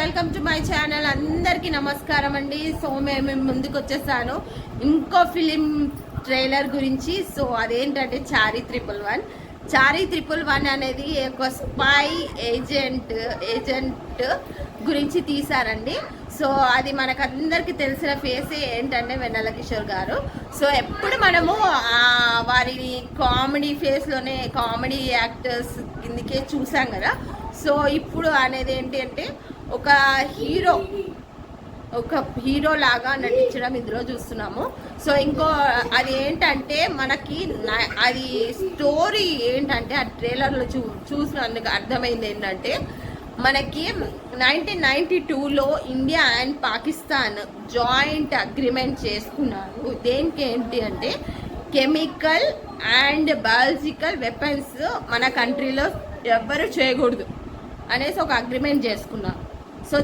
Welcome to my channel. అందరికీ నమస్కారం అండి. సో మేము ముందుకు వచ్చేసాను ఇంకో ఫిలిం ట్రైలర్ గురించి. సో అదేంటంటే చారీ 111. చారీ 111 అనేది ఒక స్పై ఏజెంట్ గురించి తీశారండి. సో అది మనకందరికీ తెలిసిన ఫేస్ ఏంటంటే వెన్నెల కిషోర్ గారు. సో ఎప్పుడు మనము వారిని కామెడీ ఫేస్లోనే కామెడీ యాక్టర్స్ కిందకే చూసాం కదా. సో ఇప్పుడు అనేది ఏంటి అంటే ఒక హీరో లాగా నటించడం ఇందులో చూస్తున్నాము. సో ఇంకో అది ఏంటంటే మనకి అది స్టోరీ ఏంటంటే ఆ ట్రైలర్లో చూసినందుకు అర్థమైంది ఏంటంటే మనకి 1992లో India and Pakistan joint agreement చేసుకున్నారు. దేనికి ఏంటి అంటే కెమికల్ అండ్ బయాలజికల్ వెపన్స్ మన కంట్రీలో ఎవ్వరు చేయకూడదు అనేసి ఒక అగ్రిమెంట్ చేసుకున్నారు. సో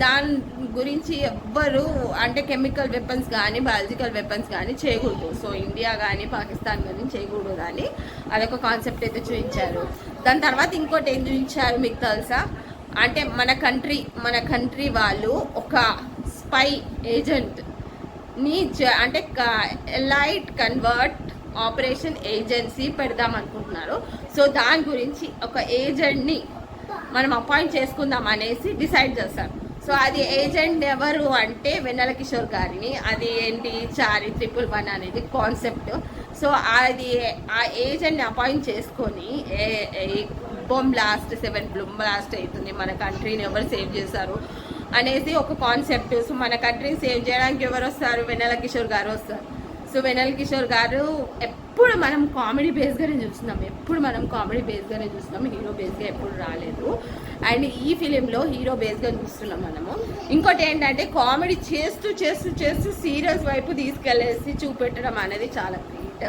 దాని గురించి ఎవ్వరు అంటే కెమికల్ వెపన్స్ కానీ బయాలజికల్ వెపన్స్ కానీ చేయకూడదు. సో ఇండియా కానీ పాకిస్తాన్ కానీ చేయకూడదు అని అదొక కాన్సెప్ట్ అయితే చూపించారు. దాని తర్వాత ఇంకోటి ఏం చూపించారు మీకు తెలుసా అంటే మన కంట్రీ వాళ్ళు ఒక స్పై ఏజెంట్ని అంటే ఎలైట్ కన్వర్ట్ ఆపరేషన్ ఏజెన్సీ పెడదాం అనుకుంటున్నారు. సో దాని గురించి ఒక ఏజెంట్ని మనం అపాయింట్ చేసుకుందాం అనేసి డిసైడ్ చేస్తారు. సో అది ఏజెంట్ ఎవరు అంటే వెన్నెల కిషోర్ గారిని. అది ఏంటి చారీ 111 అనేది కాన్సెప్ట్. సో అది ఆ ఏజెంట్ని అపాయింట్ చేసుకొని బాంబ్ బ్లాస్ట్ 7 బాంబ్ బ్లాస్ట్ అవుతుంది, మన కంట్రీని ఎవరు సేవ్ చేశారు అనేసి ఒక కాన్సెప్ట్. సో మన కంట్రీని సేవ్ చేయడానికి ఎవరు వస్తారు? వెన్నెల కిషోర్ గారు వస్తారు. సో వెన్నెల కిషోర్ గారు ఎప్పుడు మనం కామెడీ బేస్గానే చూస్తున్నాం, హీరో బేస్గా ఎప్పుడు రాలేదు. అండ్ ఈ ఫిలింలో హీరో బేస్గా చూస్తున్నాం మనము. ఇంకోటి ఏంటంటే కామెడీ చేస్తూ సీరియస్ వైపు తీసుకెళ్ళేసి చూపెట్టడం అనేది చాలా గ్రేట్.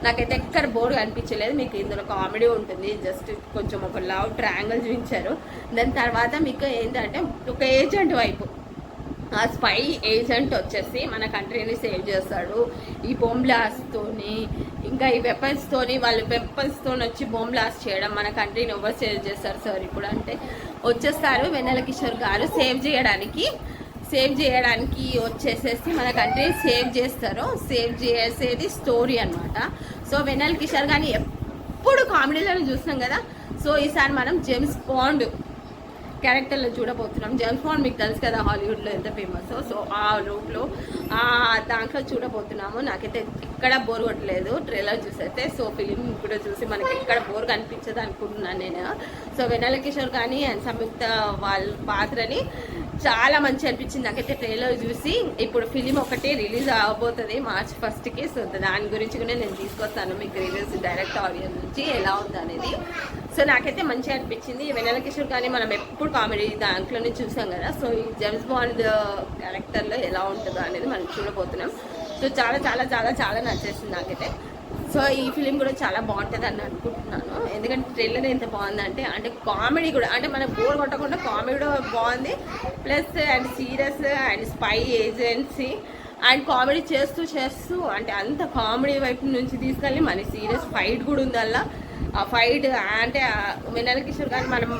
నాకైతే ఎక్కడ బోర్ అనిపించలేదు. మీకు ఇందులో కామెడీ ఉంటుంది, జస్ట్ కొంచెం ఒక లవ్ ట్రయాంగిల్ చూపించారు. దాని తర్వాత మీకు ఏంటంటే ఒక ఏజెంట్ వైపు ఆ స్పై ఏజెంట్ వచ్చేసి మన కంట్రీని సేవ్ చేస్తాడు. ఈ బాంబ్ బ్లాస్ట్తోని ఇంకా ఈ వెపన్స్తోని వచ్చి బాంబ్ బ్లాస్ట్ చేయడం, మన కంట్రీని ఎవరు సేవ్ చేస్తారు సార్ ఇప్పుడు అంటే వచ్చేస్తారు వెన్నెల కిషోర్ గారు సేవ్ చేయడానికి వచ్చేసేసి మన కంట్రీని సేవ్ చేస్తారు. సేవ్ చేసేది స్టోరీ అనమాట. సో వెన్నెల కిషోర్ గారిని ఎప్పుడు కామెడీలను చూస్తాం కదా. సో ఈసారి మనం జేమ్స్ బాండ్ క్యారెక్టర్లో చూడబోతున్నాం. జేమ్స్ బాండ్ మీకు తెలుసు కదా, హాలీవుడ్లో ఎంత ఫేమస్. సో ఆ రూట్లో దాంట్లో చూడబోతున్నాము. నాకైతే ఎక్కడ బోర్ కొట్టలేదు ట్రైలర్ చూసైతే. సో ఫిలిం కూడా చూసి మనకి ఎక్కడ బోర్ కనిపించదు అనుకుంటున్నాను నేను. సో వెన్నెల కిషోర్ కానీ అండ్ సంయుక్త వాళ్ళ పాత్రని చాలా మంచి అనిపించింది నాకైతే ట్రైలర్ చూసి. ఇప్పుడు ఫిలిం ఒకటి రిలీజ్ అవబోతుంది March 1st. సో దాని గురించి కూడా నేను తీసుకొస్తాను మీకు రివ్యూస్ డైరెక్ట్ ఆడియన్స్ నుంచి ఎలా ఉంది అనేది. సో నాకైతే మంచిగా అనిపించింది. వెన్నెల కిషోర్ కానీ మనం ఎప్పుడు కామెడీ దాంట్లోనే చూసాం కదా. సో ఈ జేమ్స్ బాండ్ క్యారెక్టర్లో ఎలా ఉంటుందో అనేది మనం చూడబోతున్నాం. సో చాలా చాలా చాలా చాలా నచ్చేసింది నాకైతే. సో ఈ ఫిలిం కూడా చాలా బాగుంటుంది అని అనుకుంటున్నాను. ఎందుకంటే ట్రైలర్ ఎంత బాగుందంటే అంటే కామెడీ కూడా అంటే మనకు బోర్ కొట్టకుండా కామెడీ కూడా బాగుంది. Plus and serious and spy agency and comedy చేస్తూ అంటే అంత కామెడీ వైపు నుంచి తీసుకెళ్ళి మన సీరియస్ ఫైట్ కూడా ఉంది అలా. ఆ ఫైట్ అంటే వెన్నెల కిషోర్ గారిని మనం